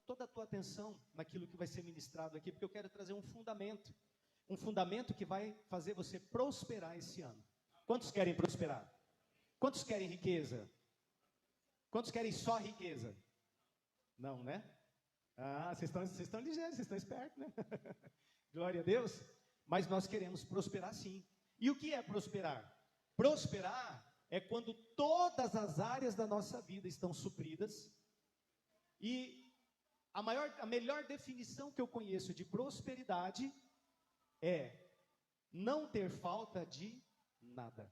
Toda a tua atenção naquilo que vai ser ministrado aqui, porque eu quero trazer um fundamento que vai fazer você prosperar esse ano. Quantos querem prosperar? Quantos querem riqueza? Quantos querem só riqueza? Não, né? Ah, vocês estão ligeiros, vocês estão espertos, né? Glória a Deus. Mas nós queremos prosperar sim. E o que é prosperar? Prosperar é quando todas as áreas da nossa vida estão supridas. E a melhor definição que eu conheço de prosperidade é não ter falta de nada.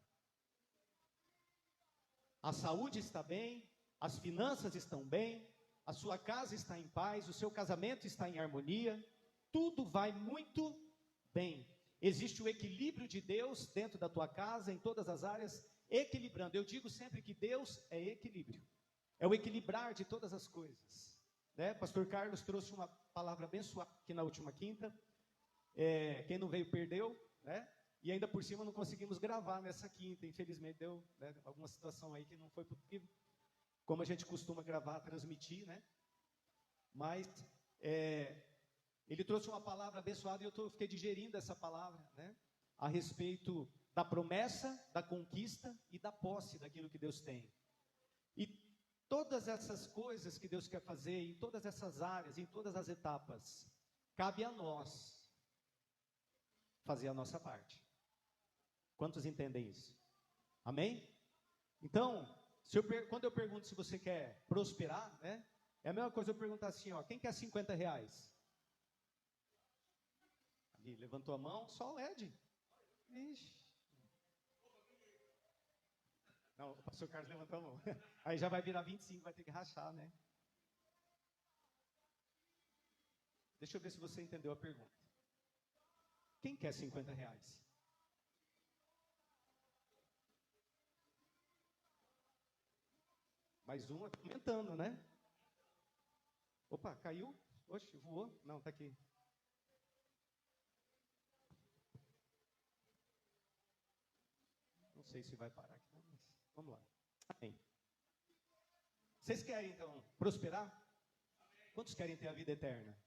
A saúde está bem, as finanças estão bem, a sua casa está em paz, o seu casamento está em harmonia, tudo vai muito bem. Existe o equilíbrio de Deus dentro da tua casa, em todas as áreas, equilibrando. Eu digo sempre que Deus é equilíbrio, é o equilibrar de todas as coisas. Né? Pastor Carlos trouxe uma palavra abençoada aqui na última quinta. Quem não veio perdeu, né? E ainda por cima não conseguimos gravar nessa quinta. Infelizmente deu, né, alguma situação aí que não foi possível, como a gente costuma gravar, transmitir, né? Mas ele trouxe uma palavra abençoada e eu fiquei digerindo essa palavra, né? A respeito da promessa, da conquista e da posse daquilo que Deus tem. E todas essas coisas que Deus quer fazer, em todas essas áreas, em todas as etapas, cabe a nós fazer a nossa parte. Quantos entendem isso? Amém? Então, quando eu pergunto se você quer prosperar, né? É a mesma coisa eu perguntar assim, ó, quem quer R$50? Ali, levantou a mão, só o LED. Ixi. Não, o pastor Carlos levantou a mão. Aí já vai virar 25, vai ter que rachar, né? Deixa eu ver se você entendeu a pergunta. Quem quer R$50? Mais um aumentando, né? Opa, caiu? Oxe, voou? Não, tá aqui. Não sei se vai parar aqui, mas vamos lá. Amém. Vocês querem, então, prosperar? Quantos querem ter a vida eterna?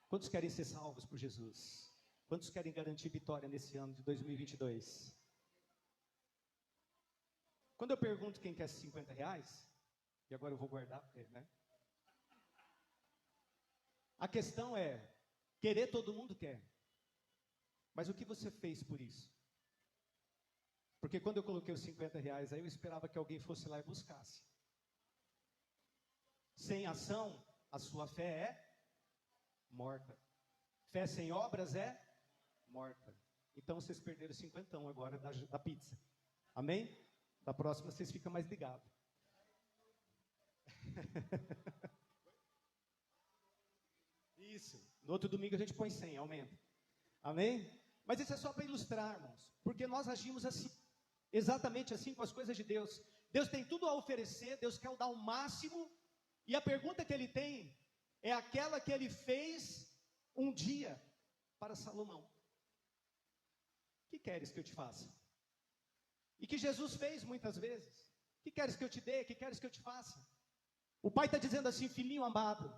Quantos querem ser salvos por Jesus? Quantos querem garantir vitória nesse ano de 2022? Quando eu pergunto quem quer R$50, e agora eu vou guardar, porque, né? A questão é, querer todo mundo quer. Mas o que você fez por isso? Porque quando eu coloquei os R$50, aí eu esperava que alguém fosse lá e buscasse. Sem ação, a sua fé é morta. Fé sem obras é morta. Então vocês perderam 50 agora da pizza. Amém? Da próxima vocês ficam mais ligados. Isso. No outro domingo a gente põe 100, aumenta. Amém? Mas isso é só para ilustrar, irmãos. Porque nós agimos assim. Exatamente assim com as coisas de Deus. Deus tem tudo a oferecer, Deus quer dar o máximo. E a pergunta que Ele tem é aquela que Ele fez um dia para Salomão. O que queres que eu te faça? E que Jesus fez muitas vezes. O que queres que eu te dê? O que queres que eu te faça? O pai está dizendo assim, filhinho amado,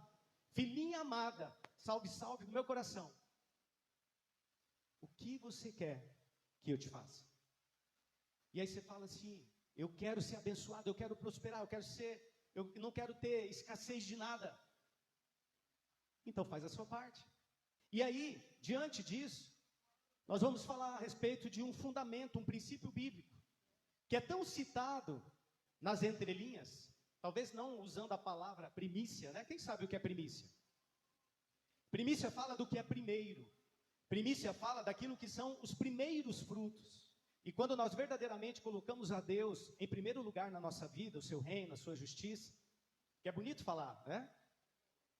filhinha amada, salve, salve no meu coração. O que você quer que eu te faça? E aí você fala assim, eu quero ser abençoado, eu quero prosperar, eu não quero ter escassez de nada. Então faz a sua parte. E aí, diante disso, nós vamos falar a respeito de um fundamento, um princípio bíblico, que é tão citado nas entrelinhas, talvez não usando a palavra primícia, né? Quem sabe o que é primícia? Primícia fala do que é primeiro. Primícia fala daquilo que são os primeiros frutos. E quando nós verdadeiramente colocamos a Deus em primeiro lugar na nossa vida, o seu reino, a sua justiça, que é bonito falar, né?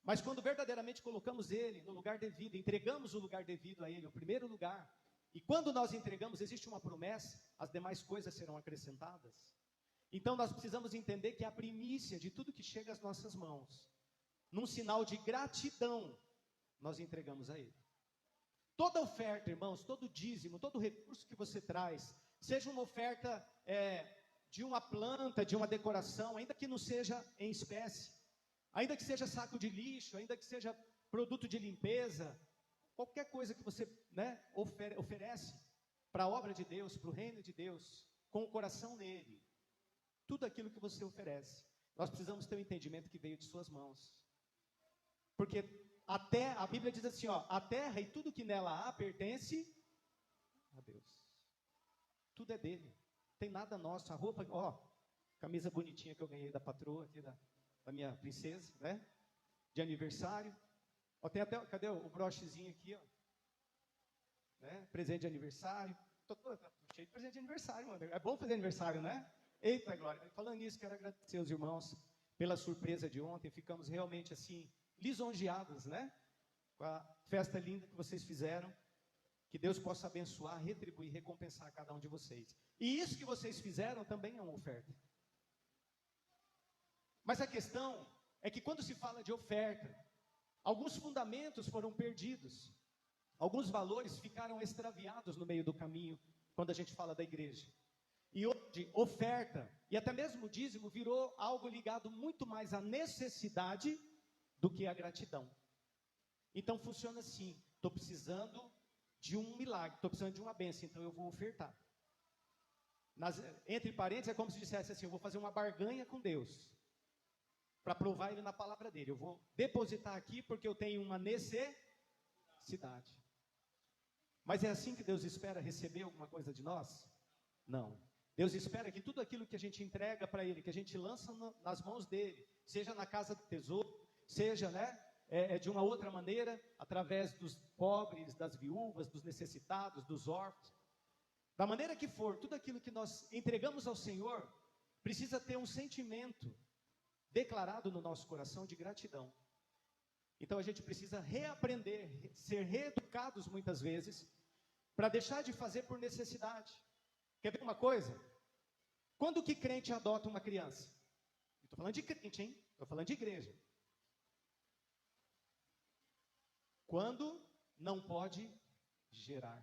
Mas quando verdadeiramente colocamos Ele no lugar devido, entregamos o lugar devido a Ele, o primeiro lugar, e quando nós entregamos, existe uma promessa, as demais coisas serão acrescentadas. Então nós precisamos entender que a primícia de tudo que chega às nossas mãos, num sinal de gratidão, nós entregamos a Ele. Toda oferta, irmãos, todo dízimo, todo recurso que você traz, seja uma oferta de uma planta, de uma decoração, ainda que não seja em espécie, ainda que seja saco de lixo, ainda que seja produto de limpeza, qualquer coisa que você oferece para a obra de Deus, para o reino de Deus, com o coração nele, tudo aquilo que você oferece, nós precisamos ter um entendimento que veio de suas mãos. Porque a Bíblia diz assim, ó, a terra e tudo que nela há pertence a Deus. Tudo é dele. Não tem nada nosso. A roupa, ó, camisa bonitinha que eu ganhei da patroa aqui, da minha princesa, né? De aniversário. Ó, tem até, cadê o brochezinho aqui, ó? Né? Presente de aniversário. Tô cheio de presente de aniversário, mano. É bom fazer aniversário, né? Eita, glória. Falando nisso, quero agradecer aos irmãos pela surpresa de ontem. Ficamos realmente assim, lisonjeados, né? Com a festa linda que vocês fizeram. Que Deus possa abençoar, retribuir, recompensar cada um de vocês. E isso que vocês fizeram também é uma oferta. Mas a questão é que quando se fala de oferta, alguns fundamentos foram perdidos. Alguns valores ficaram extraviados no meio do caminho, quando a gente fala da igreja. E hoje, oferta, e até mesmo o dízimo, virou algo ligado muito mais à necessidade do que à gratidão. Então funciona assim, estou precisando de um milagre, estou precisando de uma bênção, então eu vou ofertar. Entre parênteses, é como se dissesse assim, eu vou fazer uma barganha com Deus, para provar Ele na palavra dele. Eu vou depositar aqui porque eu tenho uma necessidade. Mas é assim que Deus espera receber alguma coisa de nós? Não. Deus espera que tudo aquilo que a gente entrega para Ele, que a gente lança nas mãos dEle, seja na casa do tesouro, seja, de uma outra maneira, através dos pobres, das viúvas, dos necessitados, dos órfãos, da maneira que for, tudo aquilo que nós entregamos ao Senhor, precisa ter um sentimento declarado no nosso coração de gratidão. Então a gente precisa reaprender, ser reeducados muitas vezes, para deixar de fazer por necessidade. Quer ver uma coisa? Quando que crente adota uma criança? Estou falando de crente, hein? Estou falando de igreja. Quando não pode gerar.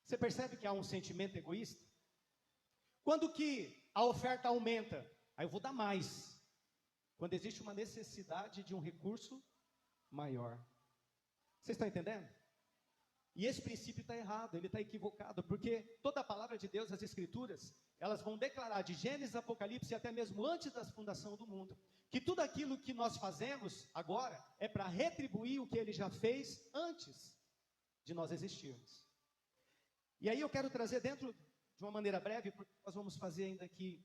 Você percebe que há um sentimento egoísta? Quando que a oferta aumenta? Aí eu vou dar mais. Quando existe uma necessidade de um recurso maior. Vocês estão entendendo? E esse princípio está errado, ele está equivocado, porque toda a palavra de Deus, as Escrituras, elas vão declarar de Gênesis, Apocalipse e até mesmo antes da fundação do mundo, que tudo aquilo que nós fazemos agora é para retribuir o que Ele já fez antes de nós existirmos. E aí eu quero trazer dentro de uma maneira breve, porque nós vamos fazer ainda aqui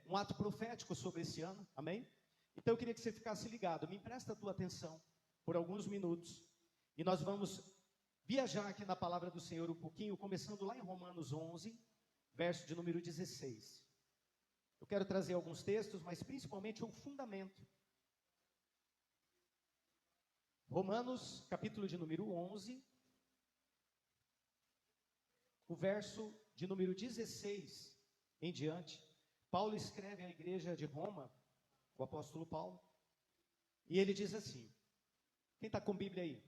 um ato profético sobre esse ano, amém? Então eu queria que você ficasse ligado, me empresta a tua atenção por alguns minutos, e nós vamos viajar aqui na palavra do Senhor um pouquinho, começando lá em Romanos 11, verso de número 16. Eu quero trazer alguns textos, mas principalmente um fundamento. Romanos, capítulo de número 11, o verso de número 16 em diante. Paulo escreve à igreja de Roma, o apóstolo Paulo, e ele diz assim, quem está com Bíblia aí?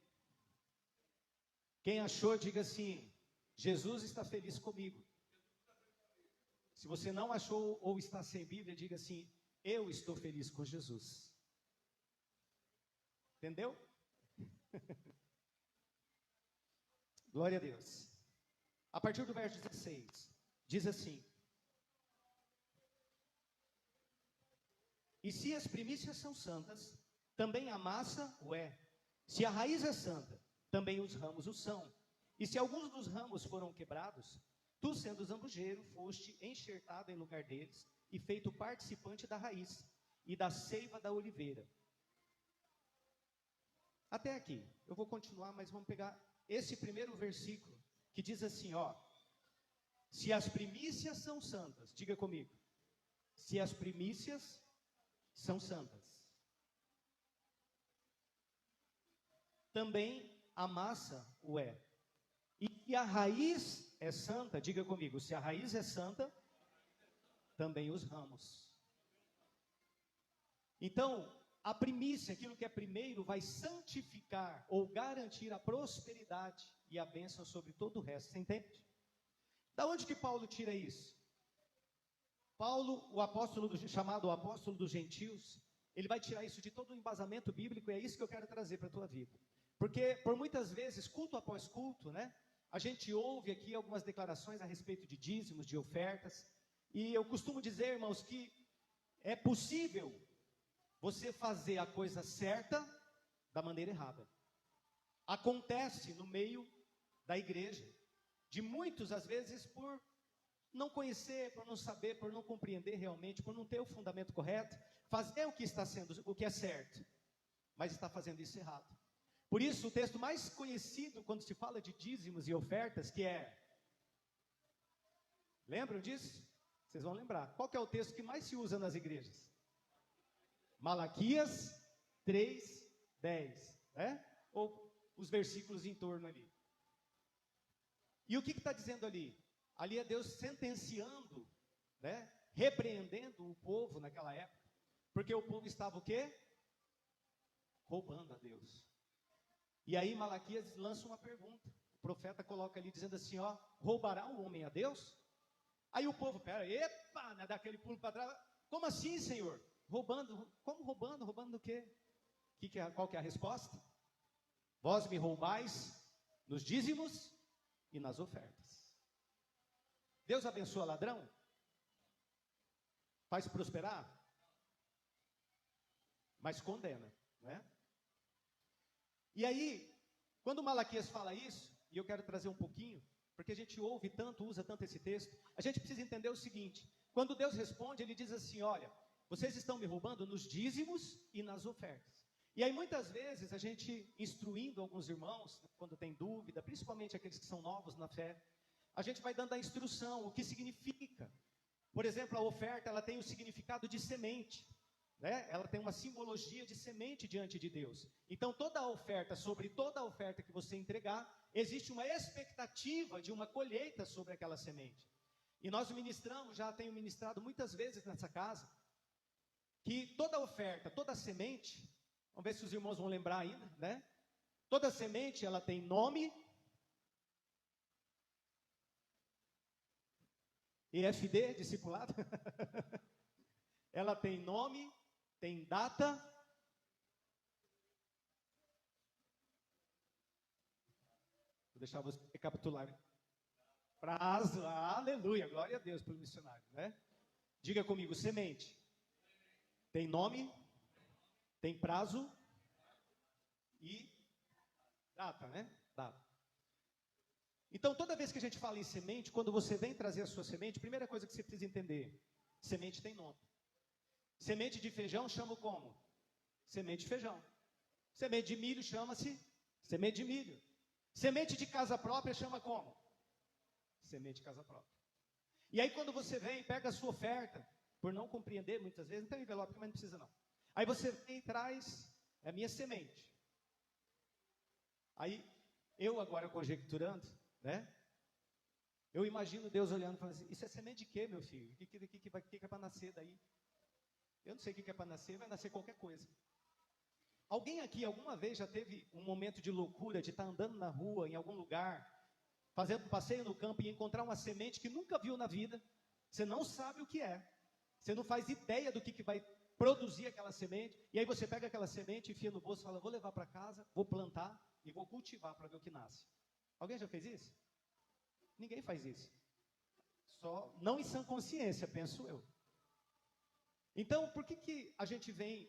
Quem achou, diga assim, Jesus está feliz comigo. Se você não achou ou está sem Bíblia, diga assim, eu estou feliz com Jesus. Entendeu? Glória a Deus. A partir do verso 16, diz assim, e se as primícias são santas, também a massa o é. Se a raiz é santa, também os ramos o são. E se alguns dos ramos foram quebrados, tu, sendo zambujeiro, foste enxertado em lugar deles e feito participante da raiz e da seiva da oliveira. Até aqui. Eu vou continuar, mas vamos pegar esse primeiro versículo que diz assim, ó. Se as primícias são santas, diga comigo. Se as primícias são santas, também a massa o é. E a raiz é santa, diga comigo, se a raiz é santa, também os ramos. Então, a primícia, aquilo que é primeiro, vai santificar ou garantir a prosperidade e a bênção sobre todo o resto. Você entende? Da onde que Paulo tira isso? Paulo, o apóstolo chamado o apóstolo dos gentios, ele vai tirar isso de todo o embasamento bíblico, e é isso que eu quero trazer para a tua vida. Porque, por muitas vezes, culto após culto, né, a gente ouve aqui algumas declarações a respeito de dízimos, de ofertas, e eu costumo dizer, irmãos, que é possível você fazer a coisa certa da maneira errada. Acontece no meio da igreja, de muitos, às vezes, por não conhecer, por não saber, por não compreender realmente, por não ter o fundamento correto, fazer o que está sendo, o que é certo, mas está fazendo isso errado. Por isso, o texto mais conhecido quando se fala de dízimos e ofertas, que é... Lembram disso? Vocês vão lembrar. Qual que é o texto que mais se usa nas igrejas? Malaquias 3:10, né? Ou os versículos em torno ali. E o que está dizendo ali? Ali é Deus sentenciando, né? Repreendendo o povo naquela época, porque o povo estava o quê? Roubando a Deus. E aí Malaquias lança uma pergunta. O profeta coloca ali dizendo assim, ó, roubará o homem a Deus? Aí o povo, epa, né, dá aquele pulo para trás. Como assim, Senhor? Roubando? Como roubando? Roubando do quê? Qual que é a resposta? Vós me roubais nos dízimos e nas ofertas. Deus abençoa ladrão? Faz prosperar? Mas condena, né? E aí, quando Malaquias fala isso, e eu quero trazer um pouquinho, porque a gente ouve tanto, usa tanto esse texto, a gente precisa entender o seguinte: quando Deus responde, ele diz assim, olha, vocês estão me roubando nos dízimos e nas ofertas. E aí muitas vezes a gente, instruindo alguns irmãos, quando tem dúvida, principalmente aqueles que são novos na fé, a gente vai dando a instrução, o que significa. Por exemplo, a oferta, ela tem o significado de semente, né? Ela tem uma simbologia de semente diante de Deus. Então toda a oferta, sobre toda a oferta que você entregar, existe uma expectativa de uma colheita sobre aquela semente. E nós ministramos, já tenho ministrado muitas vezes nessa casa, que toda oferta, toda semente, vamos ver se os irmãos vão lembrar ainda, né? Toda semente, ela tem nome, EFD, discipulado, ela tem nome, tem data, vou deixar você recapitular, prazo, aleluia, glória a Deus pelo missionário, né? Diga comigo, semente, tem nome, tem prazo e data, né? Data. Então, toda vez que a gente fala em semente, quando você vem trazer a sua semente, primeira coisa que você precisa entender, semente tem nome. Semente de feijão chama como? Semente de feijão. Semente de milho chama-se semente de milho. Semente de casa própria chama como? Semente de casa própria. E aí quando você vem, pega a sua oferta, por não compreender muitas vezes, não tem envelope, mas não precisa não. Aí você vem e traz a minha semente. Aí, eu agora conjecturando, né? Eu imagino Deus olhando e falando assim, isso é semente de quê, meu filho? O que é para nascer daí? Eu não sei o que é para nascer, vai nascer qualquer coisa. Alguém aqui alguma vez já teve um momento de loucura, de estar andando na rua, em algum lugar, fazendo um passeio no campo e encontrar uma semente que nunca viu na vida? Você não sabe o que é. Você não faz ideia do que vai produzir aquela semente. E aí você pega aquela semente, enfia no bolso e fala, vou levar para casa, vou plantar e vou cultivar para ver o que nasce. Alguém já fez isso? Ninguém faz isso. Só não em sã consciência, penso eu. Então, por que a gente vem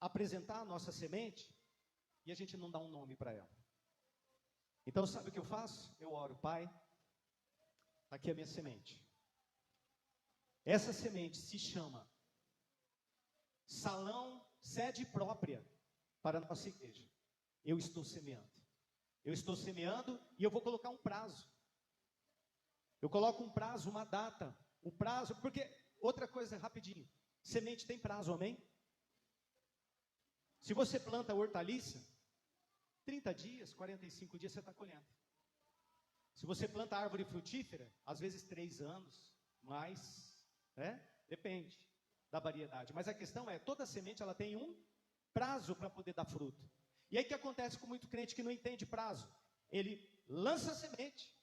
apresentar a nossa semente e a gente não dá um nome para ela? Então, sabe o que eu faço? Eu oro, Pai, está aqui a minha semente. Essa semente se chama salão, sede própria para a nossa igreja. Eu estou semeando. Eu estou semeando e eu vou colocar um prazo. Eu coloco um prazo, uma data. O prazo, porque, outra coisa rapidinho, semente tem prazo, amém? Se você planta hortaliça, 30 dias, 45 dias você está colhendo. Se você planta árvore frutífera, às vezes 3 anos, mais, né? Depende. da variedade. Mas a questão é, toda semente ela tem um prazo para poder dar fruto. E aí o que acontece com muito crente que não entende prazo? Ele lança a semente,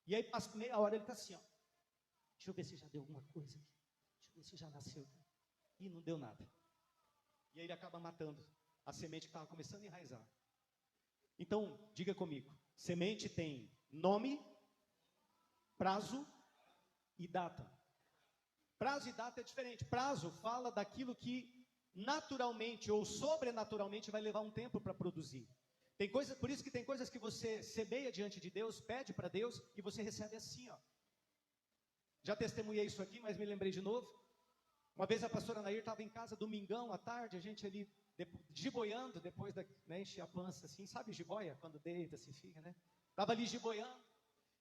e aí passa meia hora ele está assim, ó. Deixa eu ver se já deu alguma coisa aqui. Deixa eu ver se já nasceu. E não deu nada. E aí ele acaba matando a semente que estava começando a enraizar. Então, diga comigo, semente tem nome, prazo e data. Prazo e data é diferente. Prazo fala daquilo que naturalmente ou sobrenaturalmente vai levar um tempo para produzir. Tem coisa, por isso que tem coisas que você semeia diante de Deus, pede para Deus e você recebe assim, ó. Já testemunhei isso aqui, mas me lembrei de novo. Uma vez a pastora Nair estava em casa, domingão à tarde, a gente ali giboiando, depois da, né, enche a pança assim, sabe jiboia? Quando deita, assim fica, né? Estava ali giboiando.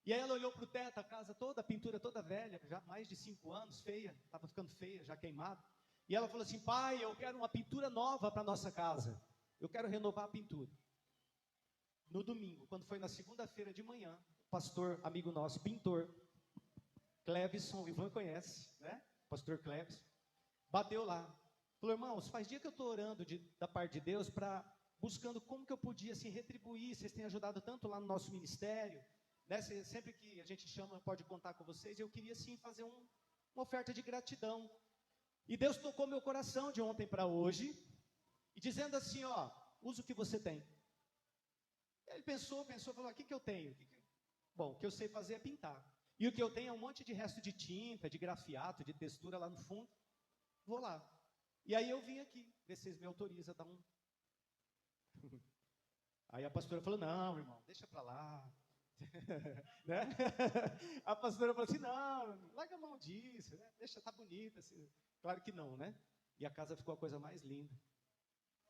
E aí ela olhou para o teto, a casa toda, a pintura toda velha, já mais de 5 anos, feia, estava ficando feia, já queimada. E ela falou assim, pai, eu quero uma pintura nova para a nossa casa. Eu quero renovar a pintura. No domingo, quando foi na segunda-feira de manhã, o pastor, amigo nosso, pintor, Clevison, o Ivan conhece, né? Pastor Clevison, bateu lá. Falou, irmãos, faz dia que eu estou orando da parte de Deus, buscando como que eu podia assim, retribuir, vocês têm ajudado tanto lá no nosso ministério, né? Sempre que a gente chama, pode contar com vocês, eu queria sim fazer uma oferta de gratidão. E Deus tocou meu coração de ontem para hoje, e dizendo assim, ó, usa o que você tem. Ele pensou, falou, o que eu tenho? Bom, o que eu sei fazer é pintar. E o que eu tenho é um monte de resto de tinta, de grafiato, de textura lá no fundo. Vou lá. E aí eu vim aqui, ver se vocês me autorizam a dar um... Aí a pastora falou, não, irmão, deixa para lá. Né? A pastora falou assim, não, larga a mão disso, né? Deixa, tá bonita. Assim. Claro que não, né? E a casa ficou a coisa mais linda.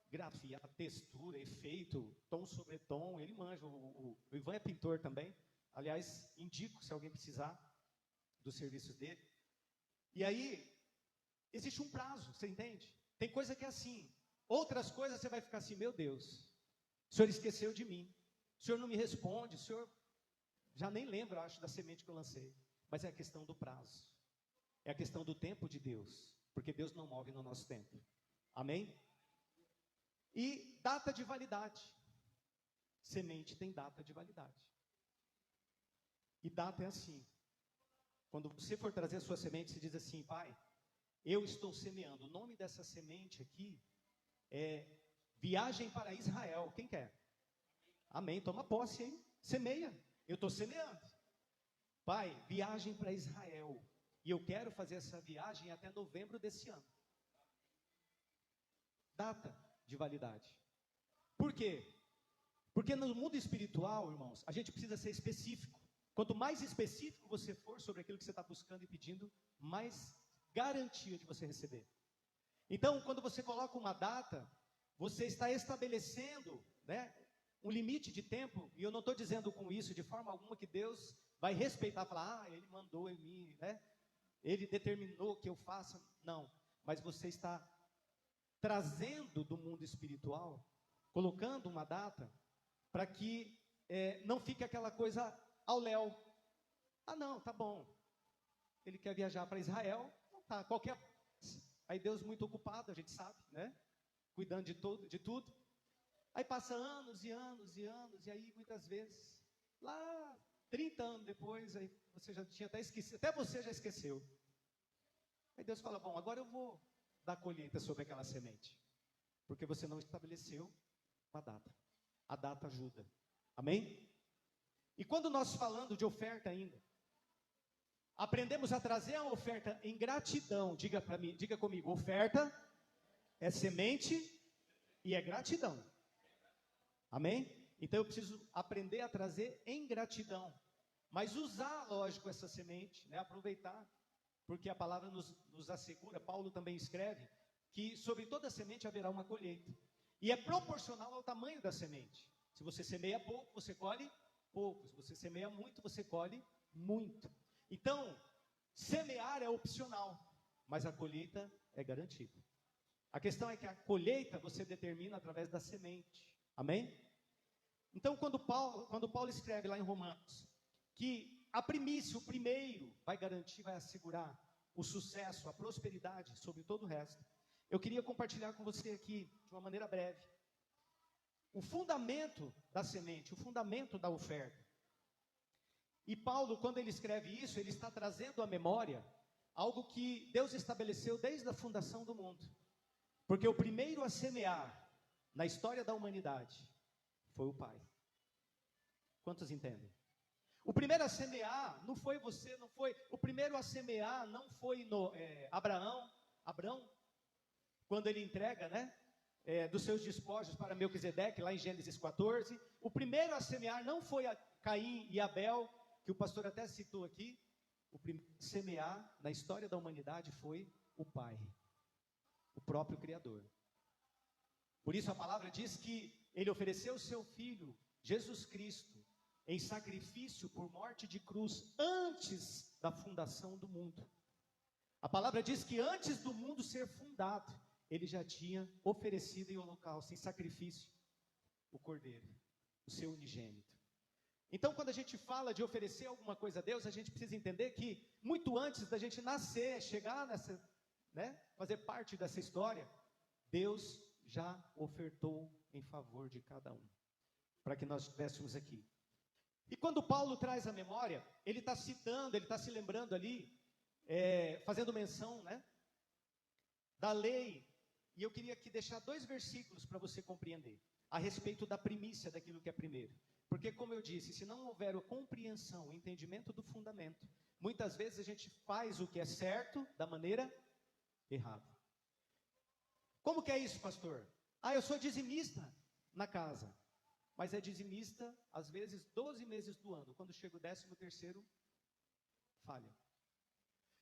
Grafiar, textura, efeito, tom sobre tom, ele manja. O Ivan é pintor também. Aliás, indico se alguém precisar dos serviços dele. E aí, existe um prazo, você entende? Tem coisa que é assim. Outras coisas você vai ficar assim, meu Deus, o Senhor esqueceu de mim. O Senhor não me responde, o Senhor... Já nem lembro, acho, da semente que eu lancei. Mas é a questão do prazo. É a questão do tempo de Deus. Porque Deus não move no nosso tempo. Amém? E data de validade. Semente tem data de validade. E data é assim. Quando você for trazer a sua semente, você diz assim, pai, eu estou semeando. O nome dessa semente aqui é Viagem para Israel. Quem quer? Amém. Toma posse aí. Semeia. Eu estou semeando. Pai, viagem para Israel. E eu quero fazer essa viagem até novembro desse ano. Data de validade. Por quê? Porque no mundo espiritual, irmãos, a gente precisa ser específico. Quanto mais específico você for sobre aquilo que você está buscando e pedindo, mais garantia de você receber. Então, quando você coloca uma data, você está estabelecendo, né, um limite de tempo, e eu não estou dizendo com isso de forma alguma que Deus vai respeitar, falar, ele mandou em mim, né? Ele determinou que eu faça. Não, mas você está trazendo do mundo espiritual, colocando uma data, para que não fique aquela coisa ao léu. Ah não, tá bom, ele quer viajar para Israel, tá, qualquer... Aí Deus muito ocupado, a gente sabe, né? Cuidando de tudo. Aí passa anos e anos e anos, e aí muitas vezes, lá 30 anos depois, aí você já tinha até esquecido, até você já esqueceu. Aí Deus fala, bom, agora eu vou dar colheita sobre aquela semente, porque você não estabeleceu uma data. A data ajuda. Amém? E quando nós falando de oferta ainda, aprendemos a trazer a oferta em gratidão. Diga para mim, diga comigo, oferta é semente e é gratidão. Amém? Então eu preciso aprender a trazer em gratidão. Mas usar, lógico, essa semente, né? Aproveitar, porque a palavra nos assegura, Paulo também escreve, que sobre toda semente haverá uma colheita. E é proporcional ao tamanho da semente. Se você semeia pouco, você colhe pouco. Se você semeia muito, você colhe muito. Então, semear é opcional, mas a colheita é garantida. A questão é que a colheita você determina através da semente. Amém? Então, quando Paulo escreve lá em Romanos, que a primícia, o primeiro, vai garantir, vai assegurar o sucesso, a prosperidade sobre todo o resto. Eu queria compartilhar com você aqui, de uma maneira breve, o fundamento da semente, o fundamento da oferta. E Paulo, quando ele escreve isso, ele está trazendo à memória algo que Deus estabeleceu desde a fundação do mundo. Porque o primeiro a semear na história da humanidade foi o Pai. Quantos entendem? O primeiro a semear não foi você, não foi. O primeiro a semear não foi Abraão, quando ele entrega, né? Dos seus despojos para Melquisedeque, lá em Gênesis 14. O primeiro a semear não foi Caim e Abel, que o pastor até citou aqui. O primeiro a semear na história da humanidade foi o Pai, o próprio Criador. Por isso a palavra diz que ele ofereceu o seu Filho, Jesus Cristo, em sacrifício por morte de cruz, antes da fundação do mundo. A palavra diz que antes do mundo ser fundado, ele já tinha oferecido em holocausto, em sacrifício, o Cordeiro, o seu unigênito. Então, quando a gente fala de oferecer alguma coisa a Deus, a gente precisa entender que, muito antes da gente nascer, chegar nessa, né, fazer parte dessa história, Deus já ofertou em favor de cada um, para que nós estivéssemos aqui. E quando Paulo traz a memória, ele está citando, ele está se lembrando ali, fazendo menção, né, da lei. E eu queria aqui deixar 2 versículos para você compreender, a respeito da primícia daquilo que é primeiro. Porque, como eu disse, se não houver a compreensão, o entendimento do fundamento, muitas vezes a gente faz o que é certo da maneira errada. Como que é isso, pastor? Eu sou dizimista na casa. Mas é dizimista, às vezes, 12 meses do ano. Quando chega o 13º, falha.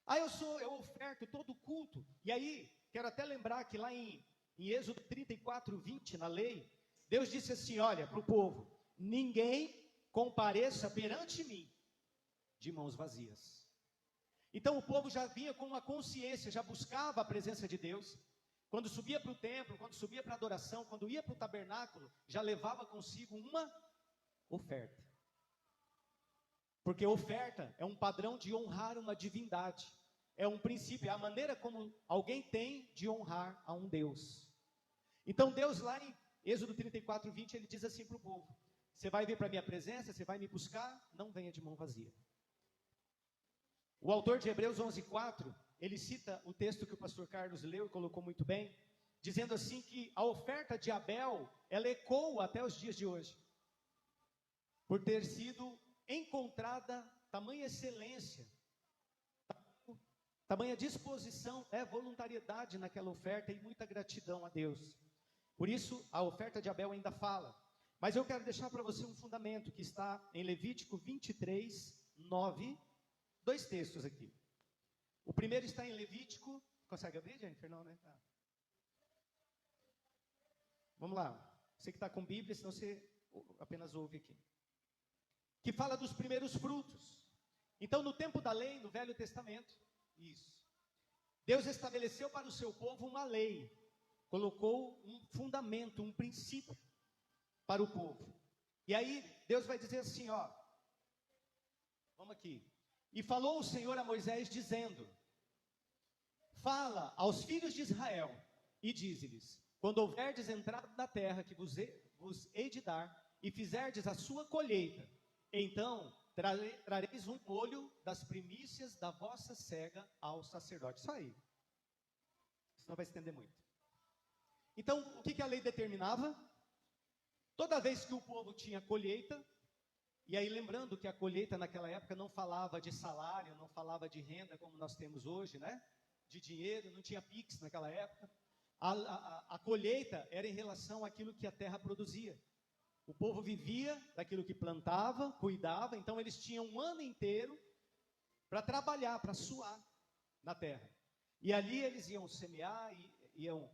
Eu oferto todo culto. E aí, quero até lembrar que lá em Êxodo 34:20, na lei, Deus disse assim, olha, para o povo: ninguém compareça perante mim de mãos vazias. Então o povo já vinha com uma consciência, já buscava a presença de Deus. Quando subia para o templo, quando subia para a adoração, quando ia para o tabernáculo, já levava consigo uma oferta. Porque oferta é um padrão de honrar uma divindade. É um princípio, é a maneira como alguém tem de honrar a um Deus. Então Deus lá em Êxodo 34:20, ele diz assim para o povo: você vai vir para a minha presença, você vai me buscar, não venha de mão vazia. O autor de Hebreus 11:4, ele cita o texto que o pastor Carlos leu e colocou muito bem, dizendo assim que a oferta de Abel, ela ecoa até os dias de hoje, por ter sido encontrada tamanha excelência, tamanha disposição, voluntariedade naquela oferta e muita gratidão a Deus. Por isso, a oferta de Abel ainda fala. Mas eu quero deixar para você um fundamento que está em Levítico 23:9, 2 textos aqui. O primeiro está em Levítico, consegue abrir, Jennifer? Não, né? Tá. Vamos lá, você que está com Bíblia, senão você apenas ouve aqui. Que fala dos primeiros frutos. Então, no tempo da lei, no Velho Testamento, isso, Deus estabeleceu para o seu povo uma lei, colocou um fundamento, um princípio para o povo. E aí, Deus vai dizer assim, vamos aqui. E falou o Senhor a Moisés, dizendo: fala aos filhos de Israel, e dize-lhes: quando houverdes entrado na terra que vos hei de dar, e fizerdes a sua colheita, então trareis um molho das primícias da vossa cega ao sacerdote. Isso aí. Senão vai estender muito. Então, o que a lei determinava? Toda vez que o povo tinha colheita, e aí lembrando que a colheita naquela época não falava de salário, não falava de renda como nós temos hoje, né? De dinheiro, não tinha Pix naquela época. A colheita era em relação àquilo que a terra produzia. O povo vivia daquilo que plantava, cuidava, então eles tinham um ano inteiro para trabalhar, para suar na terra. E ali eles iam semear, iam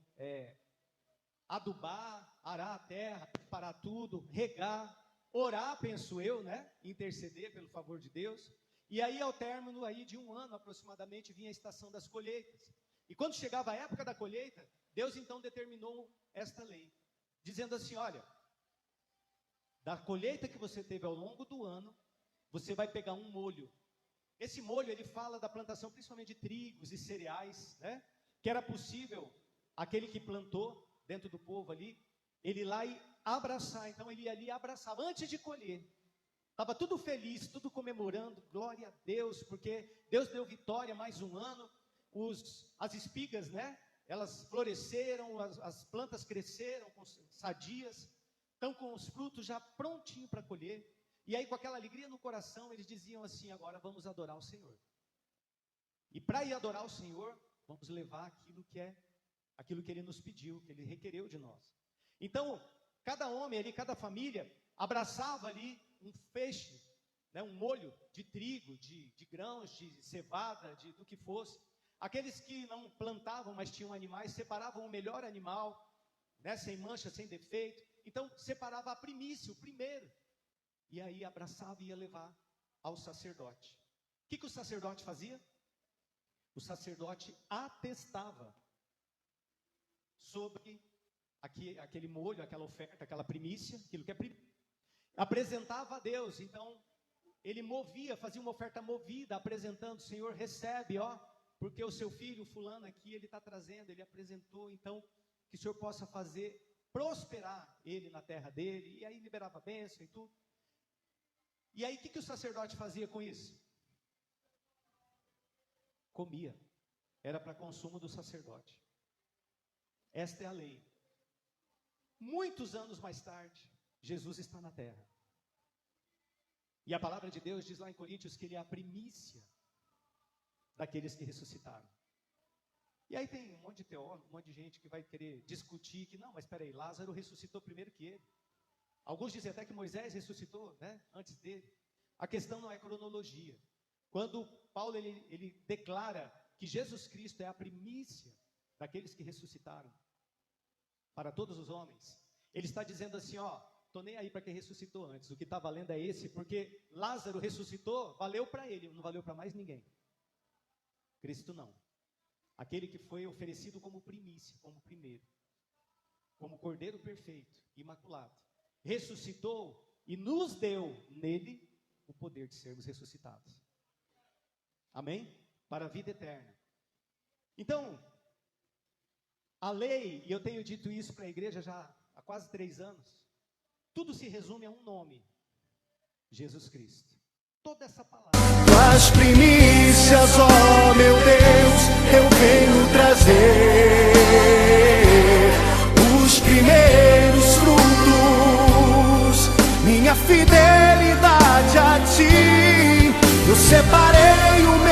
adubar, arar a terra, preparar tudo, regar, orar, penso eu, né? Interceder pelo favor de Deus. E aí, ao término aí de um ano aproximadamente, vinha a estação das colheitas. E quando chegava a época da colheita, Deus então determinou esta lei, dizendo assim: olha, da colheita que você teve ao longo do ano, você vai pegar um molho Esse molho, ele fala da plantação principalmente de trigos e cereais, né? Que era possível aquele que plantou dentro do povo ali, ele ir lá e abraçar. Então ele ia ali e abraçava antes de colher. Estava tudo feliz, tudo comemorando, glória a Deus, porque Deus deu vitória mais um ano. As espigas, né? Elas floresceram, as plantas cresceram sadias, estão com os frutos já prontinho para colher. E aí, com aquela alegria no coração, eles diziam assim: agora vamos adorar o Senhor. E para ir adorar o Senhor, vamos levar aquilo que Ele nos pediu, que Ele requereu de nós. Então, cada homem ali, cada família, abraçava ali um feixe, né, um molho de trigo, de grãos, de cevada, do que fosse. Aqueles que não plantavam, mas tinham animais, separavam o melhor animal, né, sem mancha, sem defeito. Então, separava a primícia, o primeiro. E aí abraçava e ia levar ao sacerdote. O que o sacerdote fazia? O sacerdote atestava sobre aquele molho, aquela oferta, aquela primícia, aquilo que é primícia. Apresentava a Deus. Então, ele fazia uma oferta movida, apresentando: Senhor, recebe, porque o seu filho fulano aqui, ele está trazendo, ele apresentou, então, que o Senhor possa fazer prosperar ele na terra dele. E aí liberava a bênção e tudo. E aí, o que o sacerdote fazia com isso? Comia. Era para consumo do sacerdote. Esta é a lei. Muitos anos mais tarde, Jesus está na terra. E a palavra de Deus diz lá em Coríntios que Ele é a primícia daqueles que ressuscitaram. E aí tem um monte de teólogo, um monte de gente que vai querer discutir que não, mas espera aí, Lázaro ressuscitou primeiro que ele. Alguns dizem até que Moisés ressuscitou, né, antes dele. A questão não é cronologia. Quando Paulo ele declara que Jesus Cristo é a primícia daqueles que ressuscitaram para todos os homens, ele está dizendo assim: estou nem aí para quem ressuscitou antes, o que está valendo é esse, porque Lázaro ressuscitou, valeu para ele, não valeu para mais ninguém. Cristo não. Aquele que foi oferecido como primícia, como primeiro, como cordeiro perfeito, imaculado, ressuscitou e nos deu nele o poder de sermos ressuscitados. Amém? Para a vida eterna. Então, a lei, e eu tenho dito isso para a igreja já há quase 3 anos, tudo se resume a um nome: Jesus Cristo. Toda essa palavra. As primícias, ó meu Deus, eu venho trazer os primeiros frutos, minha fidelidade a ti. Eu separei o meu